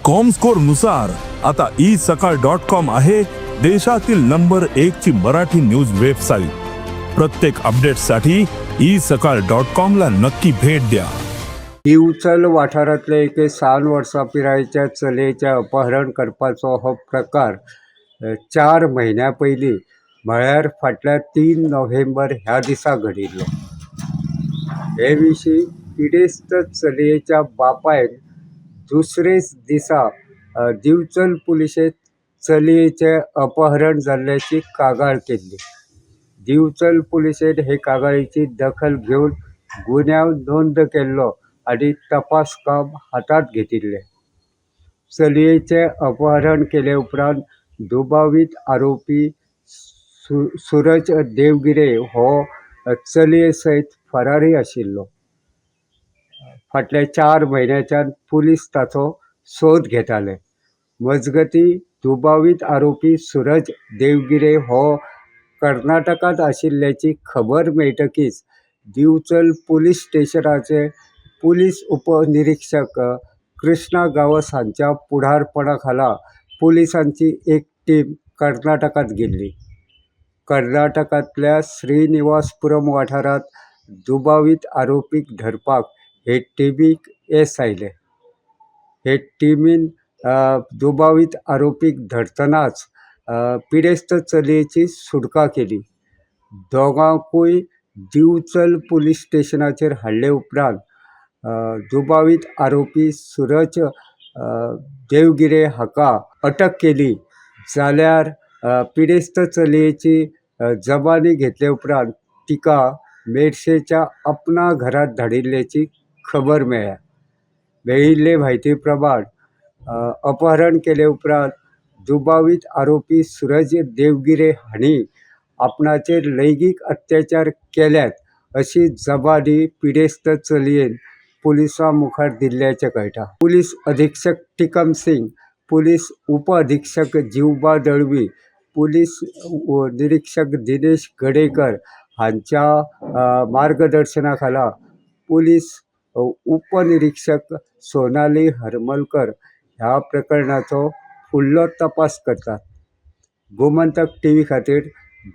Comscore नुसार आता isakal.com आहे देशातील नंबर 1 ची मराठी न्यूज वेबसाईट। प्रत्येक अपडेटसाठी isakal.com ला नक्की भेट द्या। दिवचल वाठारांतल्या एके 6 वर्सां पिरायेच्या चलयेचें अपहरण करपाचो हो प्रकार 4 म्हयन्यां पयलीं म्हळ्यार फाटल्या 3 नोव्हेंबर ह्या दिसा घडिल्लो। हे विशीं पिडेस्त चलयेच्या बापायन दुसरेच दिसा दिवचल पुलिशेंत चलयेचें अपहरण जाल्ल्याची कागाळ केल्ली। दिवचल पुलिशेन हे कागाळीची दखल घेवन गुन्यांव नोंद केल्लो आनी तपास काम हातांत घेतिल्लें। चलयेचें अपहरण केले उपरांत दुबावीत आरोपी सूरज देवगिरे हो चलये सयत फरारी आशिल्लो। फाटल्या 4 म्हयन्यांच्यान पुलीस ताचो सोद घेताले। मजगतीं दुबावीत आरोपी सूरज देवगिरे हो कर्नाटकांत आशिल्ल्याची खबर मेळटकीच दिवचल पुलीस स्टेशनाचे पुलीस उपनिरीक्षक कृष्णा गावस हांच्या फुडारपणा खाला पुलिसांची एक टीम कर्नाटकांत गेल्ली। कर्नाटकांतल्या श्रीनिवासपुरम वाठारांत दुबावीत आरोपीक धरपाक हे टिमीक येस आयले। हे टिमीन दुबावीत आरोपीक धरतनाच पिडेस्त चलयेची सुटका केली। दोगांकूय दिवचल पुलीस स्टेशनाचेर हाडले उपरांत दुबावीत आरोपी सूरज देवगिरे हाका अटक केली जाल्यार पिडेस्त चलयेची जबानी घेतले उपरांत तिका मेर्शेच्या अपना घरांत धाडिल्ल्याची खबर मेळ्ळ्या। मेळिल्ले म्हायती प्रमाण अपहरण केले उपरांत दुबावीत आरोपी सूरज देवगिरे हांणी आपणाचेर लैंगीक अत्याचार केल्यात अशी जबानी पिडेस्त चलयेन पुलिसां मुखार दिल्ल्याचें कळटा। पुलीस अधीक्षक टिकम सिंग, पुलीस उप अधीक्षक जिवबा दळवी, पुलीस निरीक्षक दिनेश गडेकर हांच्या मार्गदर्शना खाला पुलीस उपनिरीक्षक सोनाली हरमलकर ह्या प्रकरणाचो फुडलो तपास करतात। गोमंतक टीव्ही खातीर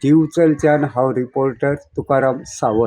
दिवचलच्यान हांव रिपोर्टर तुकाराम सावंत।